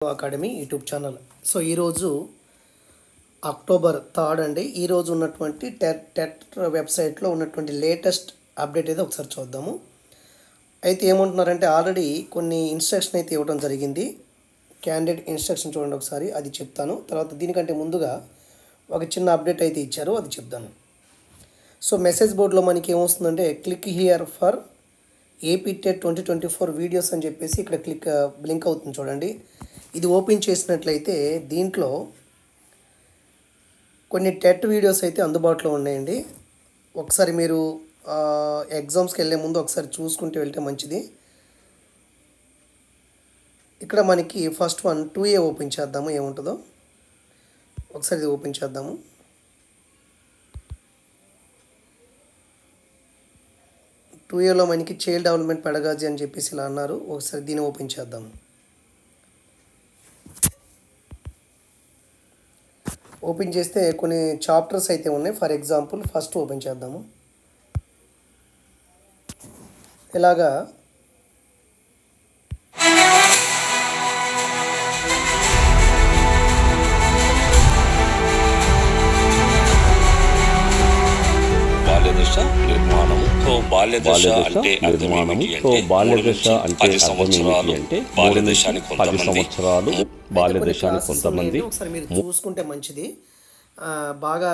Academy YouTube channel. So ఈరోజు October 3 అండి. ఈరోజు ఉన్నటువంటి టెట్ వెబ్సైట్లో ఉన్నటువంటి లేటెస్ట్ అప్డేట్ అయితే ఒకసారి చూద్దాము. అయితే ఏమంటున్నారంటే ఆల్రెడీ కొన్ని ఇన్స్ట్రక్షన్ అయితే ఇవ్వడం జరిగింది. క్యాండిడేట్ ఇన్స్ట్రక్షన్ చూడండి ఒకసారి, అది చెప్తాను. తర్వాత దీనికంటే ముందుగా ఒక చిన్న అప్డేట్ అయితే ఇచ్చారు, అది చెప్తాను. సో మెసేజ్ బోర్డులో మనకి ఏమొస్తుందంటే click here for AP TET 2024 videos అని చెప్పేసి ఇక్కడ బ్లింక్ అవుతుంది చూడండి. ఇది ఓపెన్ చేసినట్లయితే దీంట్లో కొన్ని టెట్ వీడియోస్ అయితే అందుబాటులో ఉన్నాయండి. ఒకసారి మీరు ఎగ్జామ్స్కి వెళ్ళే ముందు ఒకసారి చూసుకుంటూ వెళ్తే మంచిది. ఇక్కడ మనకి ఫస్ట్ వన్ 2A ఓపెన్ చేద్దాము, ఏముంటుందో ఒకసారి ఇది ఓపెన్ చేద్దాము. టూ ఏలో మనకి చైల్డ్ డెవలప్మెంట్ పెడగాజీ అని చెప్పేసి ఇలా అన్నారు. ఒకసారి దీన్ని ఓపెన్ చేద్దాము. ఓపెన్ చేస్తే కొన్ని చాప్టర్స్ అయితే ఉన్నాయి. ఫర్ ఎగ్జాంపుల్ ఫస్ట్ ఓపెన్ చేద్దాము. ఇలాగా బాల్యదశ అంటే నిర్మాణము. సో బాల్యదశ అంటే అర్థం ఏమిటి అంటే 10 సంవత్సరాలు బాల్యదశాన్ని కొంతమంది. ఒకసారి మీరు చూసుకుంటే మంచిది. బాగా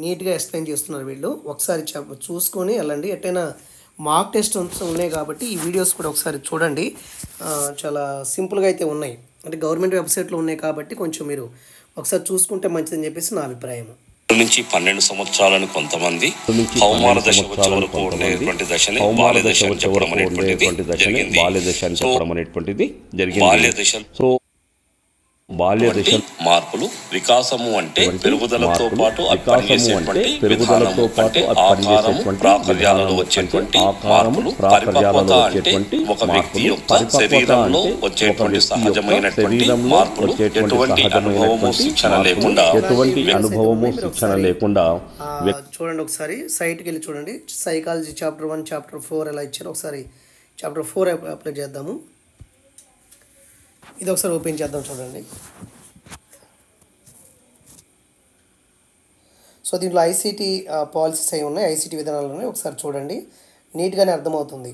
నీట్గా ఎక్స్ప్లెయిన్ చేస్తున్నారు వీళ్ళు. ఒకసారి చూసుకొని వెళ్ళండి. ఎట్టైనా మార్క్ టెస్ట్ ఉన్నాయి కాబట్టి ఈ వీడియోస్ కూడా ఒకసారి చూడండి. చాలా సింపుల్గా అయితే ఉన్నాయి, అంటే గవర్నమెంట్ వెబ్సైట్లో ఉన్నాయి కాబట్టి కొంచెం మీరు ఒకసారి చూసుకుంటే మంచిదని చెప్పేసి నా అభిప్రాయం. నుంచి 12 సంవత్సరాలను కొంతమంది కౌమార దశ వచ్చే వరకు ఉండేటువంటి దశని బాల్యదశ అని చెప్పడం అనేటువంటిది జరిగింది. సో బాల్యదశ మార్పులు వికాసము అంటే పెరుగుదలతో పాటు పెరుగుదలతో పాటు ప్రాకర్యాలలో వచ్చేటువంటి మార్పులు. పరిపక్వత అంటే ఒక వ్యక్తి యొక్క శరీరంలో వచ్చేటువంటి సహజమైనటువంటి మార్పులు. ఎటువంటి అనుభవము శిక్షణ లేకుండా చూడండి. ఒకసారి సైట్కి వెళ్ళి చూడండి. సైకాలజీ చాప్టర్ 1 చాప్టర్ 4 ఎలా ఇచ్చారు. ఒకసారి చాప్టర్ 4 అప్లై చేద్దాము. ఇది ఒకసారి ఓపెన్ చేద్దాం చూడండి. సో దీంట్లో ఐసీటీ పాలసీస్ అవి ఉన్నాయి, ఐసీటీ విధానాలు ఉన్నాయి. ఒకసారి చూడండి, నీట్గానే అర్థమవుతుంది.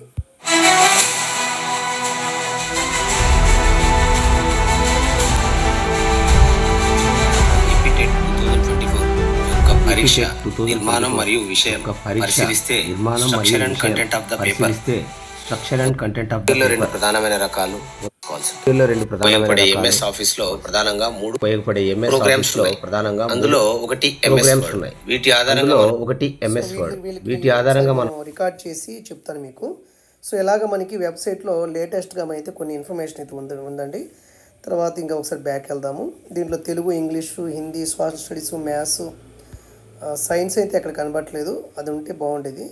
పరీక్ష నిర్మాణం మరియు విషయం పరిశీలిస్తే structure and content of the paper. Structure and content of the paper ప్రధానమైన రకాలు. ఎంఎస్ ఆఫీస్ లో ప్రధానంగా 3 ఉపయోగపడే ఎంఎస్ ప్రోగ్రామ్స్ లో ప్రధానంగా అందులో ఒకటి ఎంఎస్ ఉన్నాయి. వీటి ఆధారంగా ఒకటి ఎంఎస్ వర్డ్. వీటి ఆధారంగా మనం రికార్డ్ చేసి చెప్తాను మీకు. సో ఇలాగ మనకి వెబ్సైట్లో లేటెస్ట్గా అయితే కొన్ని ఇన్ఫర్మేషన్ అయితే ఉందండి. తర్వాత ఇంకా ఒకసారి బ్యాక్ వెళ్దాము. దీంట్లో Telugu, English, Hindi, social studies, maths, science అయితే అక్కడ కనబడట్లేదు, అది ఉంటే బాగుండేది.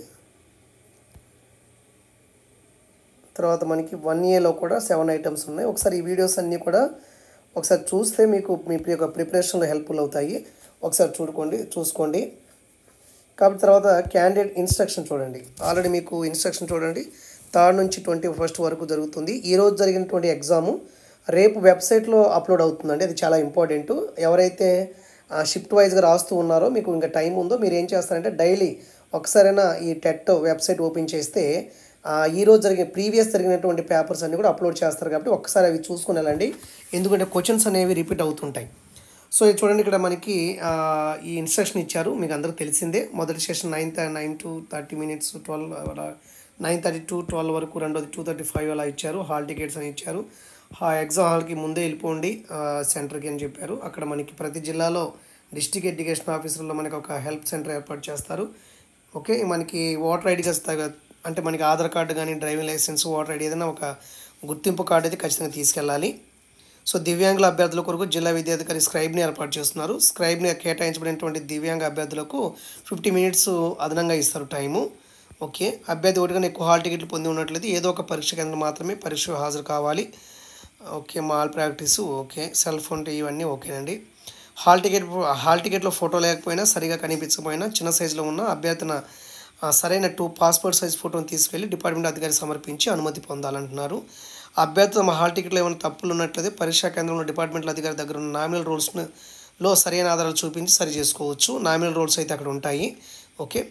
తర్వాత మనకి 1Aలో కూడా 7 ఐటమ్స్ ఉన్నాయి. ఒకసారి ఈ వీడియోస్ అన్నీ కూడా ఒకసారి చూస్తే మీకు మీ యొక్క ప్రిపరేషన్లో హెల్ప్ఫుల్ అవుతాయి. ఒకసారి చూసుకోండి. కాబట్టి తర్వాత క్యాండిడేట్ ఇన్స్ట్రక్షన్ చూడండి. ఆల్రెడీ మీకు ఇన్స్ట్రక్షన్ చూడండి. 3 నుంచి 21 వరకు జరుగుతుంది. ఈరోజు జరిగినటువంటి ఎగ్జాము రేపు వెబ్సైట్లో అప్లోడ్ అవుతుందండి. అది చాలా ఇంపార్టెంట్. ఎవరైతే షిఫ్ట్ వైజ్గా రాస్తూ ఉన్నారో మీకు ఇంకా టైం ఉందో మీరు ఏం చేస్తారంటే డైలీ ఒకసారైనా ఈ టెట్ వెబ్సైట్ ఓపెన్ చేస్తే ఈరోజు ప్రీవియస్ జరిగినటువంటి పేపర్స్ అన్నీ కూడా అప్లోడ్ చేస్తారు కాబట్టి ఒక్కసారి అవి చూసుకుని వెళ్ళండి. ఎందుకంటే క్వశ్చన్స్ అనేవి రిపీట్ అవుతుంటాయి. సో ఇది చూడండి, ఇక్కడ మనకి ఈ ఇన్స్ట్రక్షన్ ఇచ్చారు, మీకు అందరికీ తెలిసిందే. మొదటి సెషన్ 9 to 30 minutes, 9:30 to 12 వరకు. రెండోది 2:35 అలా ఇచ్చారు. హాల్ టికెట్స్ అని ఇచ్చారు. ఎగ్జామ్ హాల్కి ముందే వెళ్ళిపోండి సెంటర్కి అని చెప్పారు. అక్కడ మనకి ప్రతి జిల్లాలో డిస్ట్రిక్ట్ ఎడ్యుకేషన్ ఆఫీసర్లో మనకి ఒక హెల్ప్ సెంటర్ ఏర్పాటు చేస్తారు. ఓకే, మనకి ఓటర్ ఐడి అంటే మనకి ఆధార్ కార్డు కానీ, డ్రైవింగ్ లైసెన్స్, ఓటర్ ఐడి ఏదైనా ఒక గుర్తింపు కార్డు అయితే ఖచ్చితంగా తీసుకెళ్ళాలి. సో దివ్యాంగుల అభ్యర్థుల కొరకు జిల్లా విద్యాధికారి స్క్రైబ్ని ఏర్పాటు చేస్తున్నారు. స్క్రైబ్ని కేటాయించబడినటువంటి దివ్యాంగ అభ్యర్థులకు 50 minutes అదనంగా ఇస్తారు టైము. ఓకే, అభ్యర్థి ఒకటికన్నా ఎక్కువ హాల్ టికెట్లు పొంది ఉన్నట్లయితే ఏదో ఒక పరీక్ష కేంద్రం మాత్రమే పరీక్ష హాజరు కావాలి. Okay, mall practice okay, cell phone ఇవన్నీ ఓకేనండి. హాల్ టికెట్లో ఫోటో లేకపోయినా, సరిగా కనిపించకపోయినా, చిన్న సైజులో ఉన్న అభ్యర్థన సరైన 2 పాస్పోర్ట్ సైజ్ ఫోటోని తీసుకెళ్ళి డిపార్ట్మెంట్ అధికారికి సమర్పించి అనుమతి పొందాలంటున్నారు. అభ్యర్థుల మా హాల్ టికెట్లో ఏమైనా తప్పులు ఉన్నట్లయితే పరీక్షా కేంద్రంలో డిపార్ట్మెంట్ల అధికారి దగ్గర ఉన్న నామినల్ రోల్స్లో సరైన ఆధారాలు చూపించి సరి చేసుకోవచ్చు. నామినల్ రోల్స్ అయితే అక్కడ ఉంటాయి. ఓకే.